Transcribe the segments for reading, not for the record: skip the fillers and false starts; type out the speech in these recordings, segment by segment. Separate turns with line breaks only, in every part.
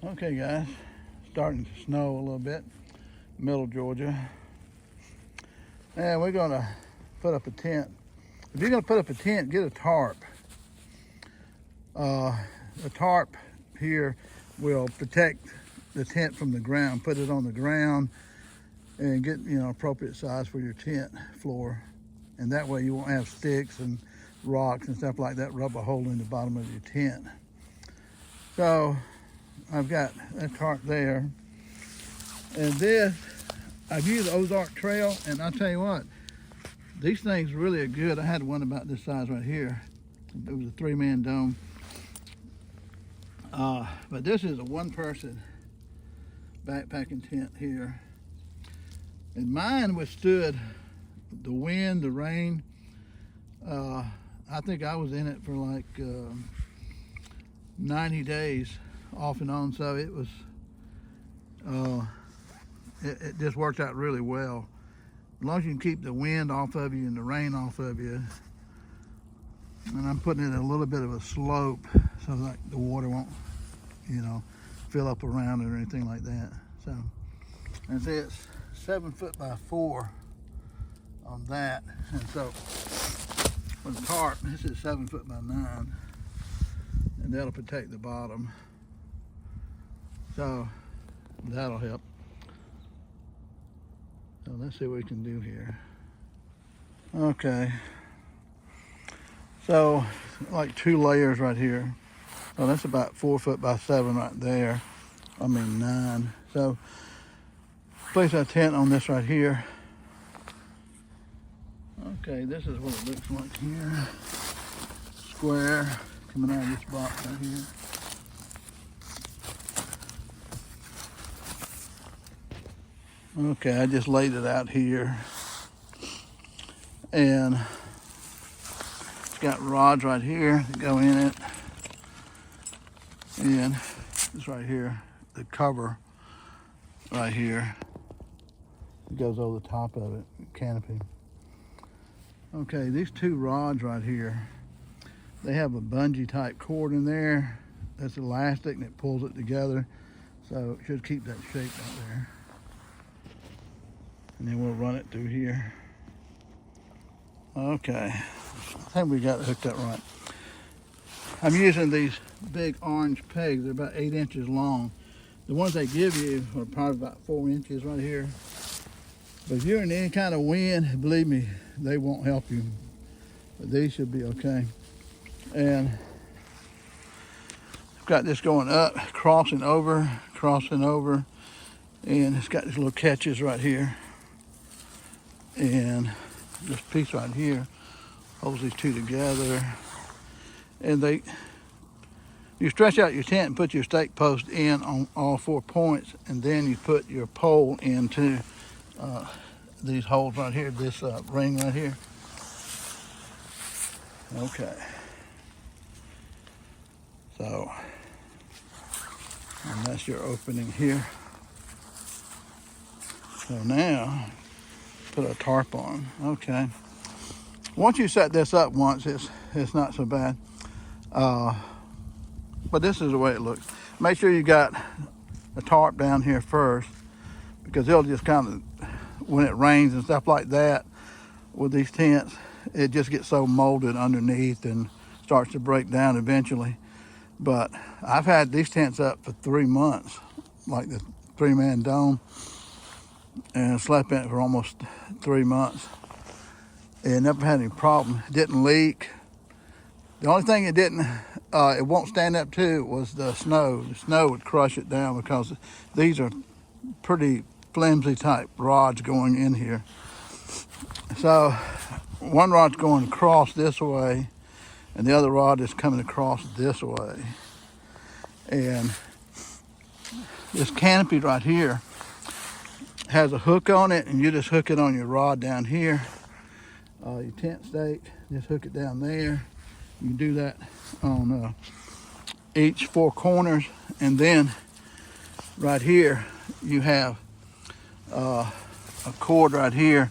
Okay guys, starting to snow a little bit, middle Georgia. And we're gonna put up a tent. If you're gonna put up a tent, get a tarp. A tarp here will protect the tent from the ground. Put it on the ground and get appropriate size for your tent floor. And that way you won't have sticks and rocks and stuff like that rub a hole in the bottom of your tent. So I've got that tarp there. And this, I've used Ozark Trail, and I'll tell you what, these things really are good. I had one about this size right here. It was a 3-man dome. But this is a one-person backpacking tent here. And mine withstood the wind, the rain. I think I was in it for like 90 days off and on, so it was it just worked out really well. As long as you can keep the wind off of you and the rain off of you. And I'm putting it at a little bit of a slope so like the water won't fill up around it or anything like that. So and see, it's 7 foot by 4 on that, and so for the tarp, this is 7 foot by 9, and that'll protect the bottom. So that'll help. So let's see what we can do here. Okay. So like 2 layers right here. So that's about 4 foot by 7 right there. I mean 9. So place our tent on this right here. Okay, this is what it looks like here. Square coming out of this box right here. Okay, I just laid it out here. And it's got rods right here that go in it. And this right here, the cover right here, it goes over the top of it, canopy. Okay, these 2 rods right here, they have a bungee type cord in there that's elastic and it pulls it together, so it should keep that shape right there. And then we'll run it through here. Okay, I think we got it hooked up right. I'm using these big orange pegs. They're about 8 inches long. The ones they give you are probably about 4 inches right here. But if you're in any kind of wind, believe me, they won't help you. But these should be okay. And I've got this going up, crossing over, and it's got these little catches right here. And this piece right here holds these 2 together. And you stretch out your tent and put your stake post in on all 4 points, and then you put your pole into these holes right here, this ring right here. Okay. So, and that's your opening here. So now, put a tarp on. Okay. Once you set this up once, it's not so bad. But this is the way it looks. Make sure you got a tarp down here first, because it'll just kind of, when it rains and stuff like that with these tents, it just gets so molded underneath and starts to break down eventually. But I've had these tents up for 3 months, like the 3-man dome, and slept in it for almost 3 months. And never had any problem. It didn't leak. The only thing it won't stand up to was the snow. The snow would crush it down because these are pretty flimsy type rods going in here. So one rod's going across this way, and the other rod is coming across this way. And this canopy right here has a hook on it, and you just hook it on your rod down here. Your tent stake, just hook it down there. You can do that on each 4 corners, and then right here you have a cord right here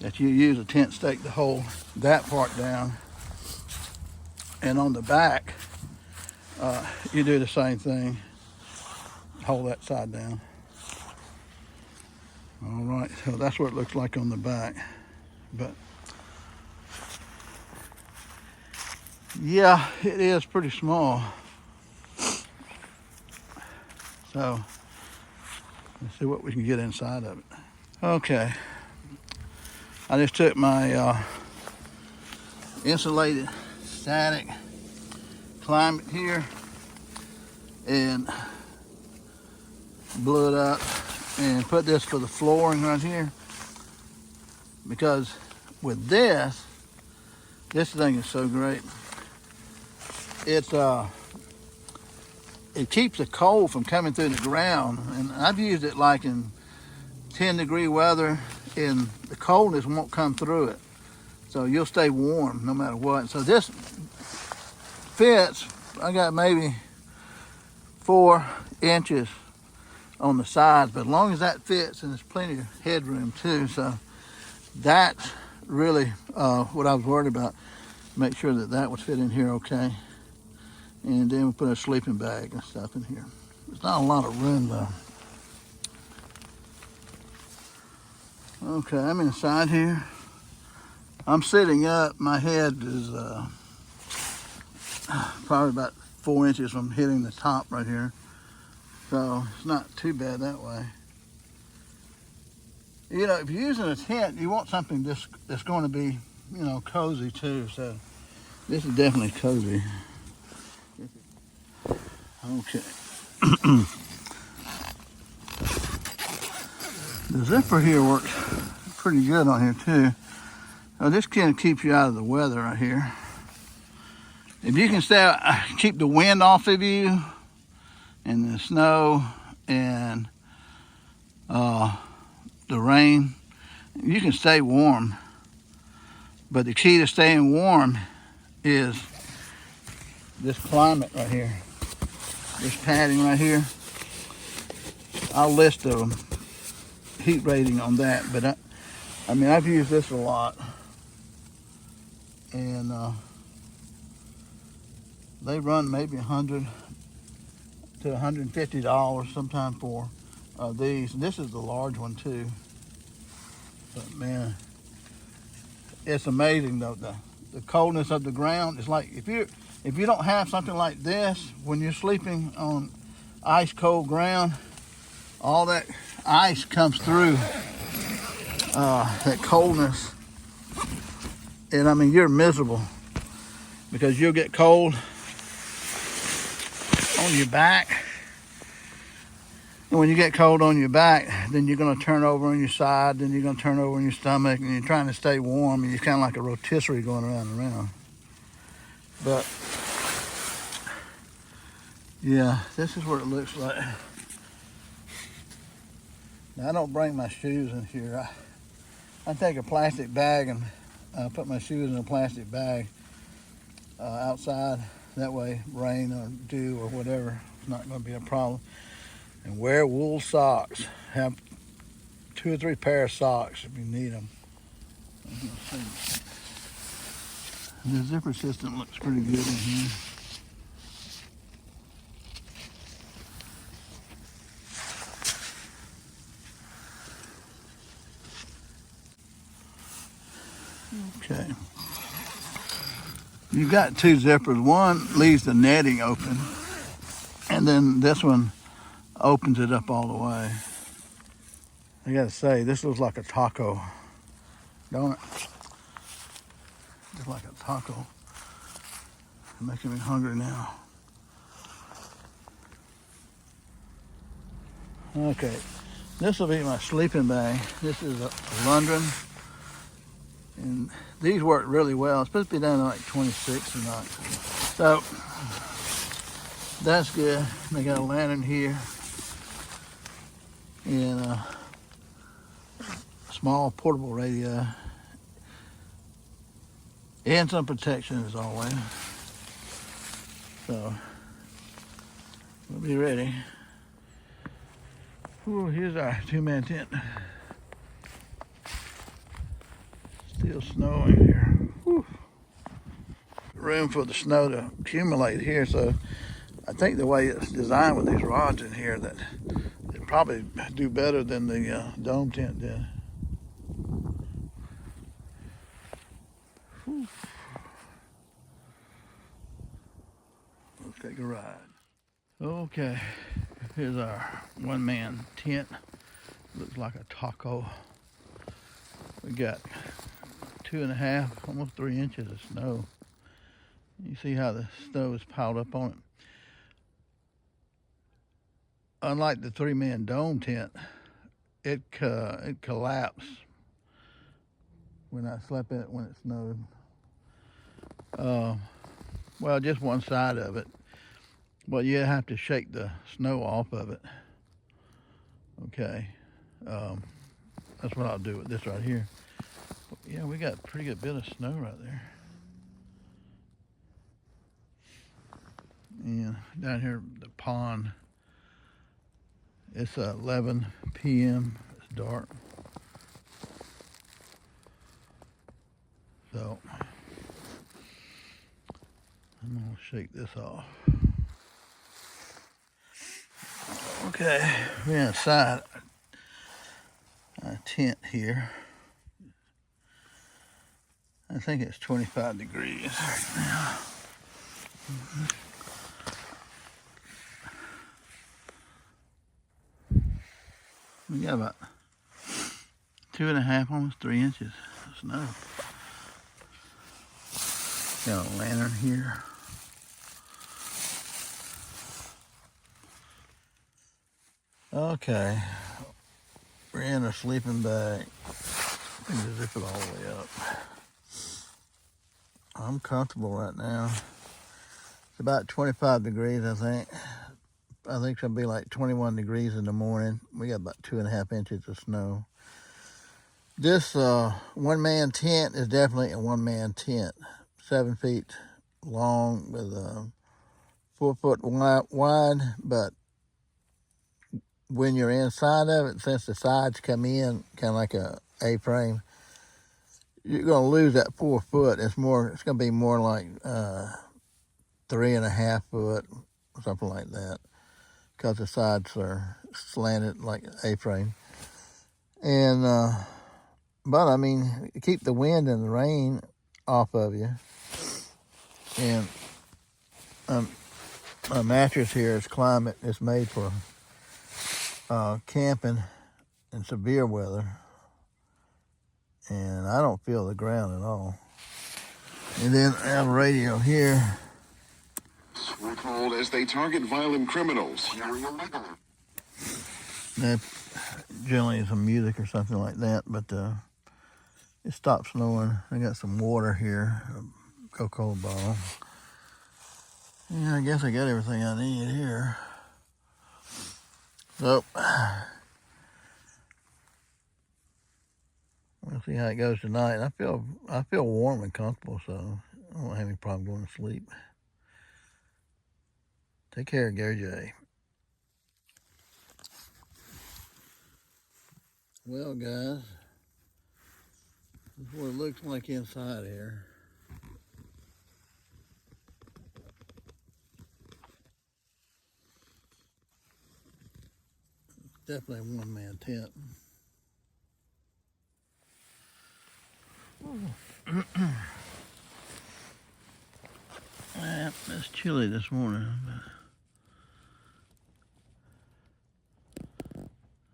that you use a tent stake to hold that part down. And on the back, you do the same thing. hold that side down. All right, so that's what it looks like on the back. But yeah, it is pretty small. So let's see what we can get inside of it. Okay, I just took my insulated static climate here and blew it up and put this for the flooring right here, because with this thing is so great. It keeps the cold from coming through the ground, and I've used it like in 10-degree weather, and the coldness won't come through it, so you'll stay warm no matter what. So this fits. I got maybe 4 inches on the sides, but as long as that fits, and there's plenty of headroom too, so that's really what I was worried about. Make sure that that would fit in here okay, and then we put a sleeping bag and stuff in here. There's not a lot of room though. Okay, I'm inside here. I'm sitting up. My head is probably about 4 inches from hitting the top right here, so it's not too bad that way. You know, if you're using a tent, you want something that's going to be, you know, cozy too. So this is definitely cozy. Okay. The zipper here works pretty good on here too. Now this kind of keeps you out of the weather right here. If you can keep the wind off of you, and the snow, and the rain, you can stay warm. But the key to staying warm is this climate right here, this padding right here. I'll list the heat rating on that, but I mean, I've used this a lot, and they run maybe $100 to $150 sometimes for these. This is the large one too. But man, it's amazing though, the coldness of the ground. It's like if you don't have something like this when you're sleeping on ice cold ground, all that ice comes through that coldness, and I mean, you're miserable because you'll get cold on your back, and when you get cold on your back, then you're going to turn over on your side, then you're going to turn over on your stomach, and you're trying to stay warm, and you're kind of like a rotisserie going around and around. But yeah, this is what it looks like. Now, I don't bring my shoes in here. I take a plastic bag and put my shoes in a plastic bag outside. That way, rain or dew or whatever, it's not going to be a problem. And wear wool socks. Have 2 or 3 pair of socks if you need them. The zipper system looks pretty good in here. Okay. You've got 2 zippers. One leaves the netting open, and then this one opens it up all the way. I gotta say, this looks like a taco, don't it? Just like a taco. It's making me hungry now. Okay, this will be my sleeping bag. This is a London, and these work really well. It's supposed to be down to like 26 tonight. So that's good. They got a lantern here and a small portable radio and some protection as always. So we'll be ready. Ooh, here's our 2-man tent. Still snowing here. Whew. Room for the snow to accumulate here, so I think the way it's designed with these rods in here, that it probably do better than the dome tent did. Whew. Let's take a ride. Okay, here's our one-man tent. Looks like a taco. We got 2.5, almost 3 inches of snow. You see how the snow is piled up on it. Unlike the 3-man dome tent, it collapsed when I slept in it when it snowed. Well, just one side of it. But you have to shake the snow off of it. Okay. That's what I'll do with this right here. Yeah, we got a pretty good bit of snow right there. And down here, the pond, it's 11 p.m. It's dark. So, I'm gonna shake this off. Okay, we're inside a tent here. I think it's 25 degrees right now. We got about 2.5, almost 3 inches of snow. Got a lantern here. Okay, we're in a sleeping bag. I can just zip it all the way up. I'm comfortable right now. It's about 25 degrees, I think. I think it's gonna be like 21 degrees in the morning. We got about 2.5 inches of snow. This one-man tent is definitely a one-man tent. 7 feet long with 4 foot wide, but when you're inside of it, since the sides come in kind of like a A-frame, you're gonna lose that 4 foot. It's gonna be more like 3.5 foot, something like that, because the sides are slanted like A-frame. And but I mean, keep the wind and the rain off of you. And a mattress here is climate. It's made for camping in severe weather. And I don't feel the ground at all. And then I have a radio here.
We're told as they target violent criminals.
That generally is some music or something like that, but it stopped snowing. I got some water here, a Coca-Cola bottle. Yeah, I guess I got everything I need here. So, we'll see how it goes tonight. I feel warm and comfortable, so I don't have any problem going to sleep. Take care, Gary J. Well, guys, this is what it looks like inside here. Definitely a one-man tent. Yeah, it's chilly this morning.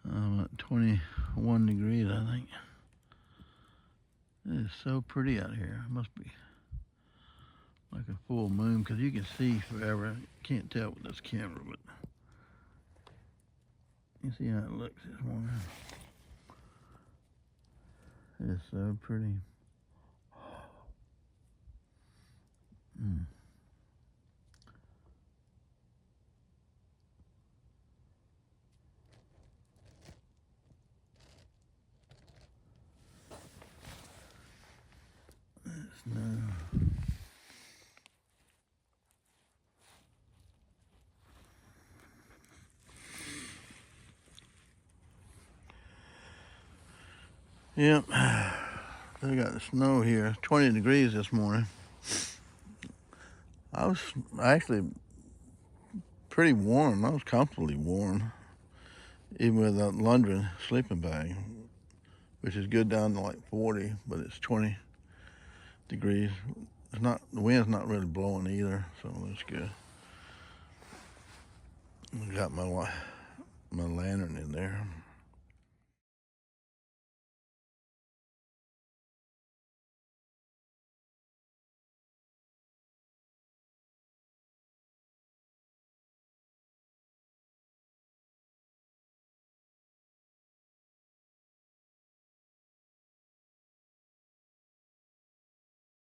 About 21 degrees, I think. It is so pretty out here. It must be like a full moon, because you can see forever. I can't tell with this camera, but you see how it looks this morning. It is so pretty. Snow. Yep, they got the snow here. 20 degrees this morning. I was actually pretty warm. I was comfortably warm, even with a laundry sleeping bag, which is good down to like 40, but it's 20 degrees. It's not, the wind's not really blowing either, so that's good. I got my lantern in there.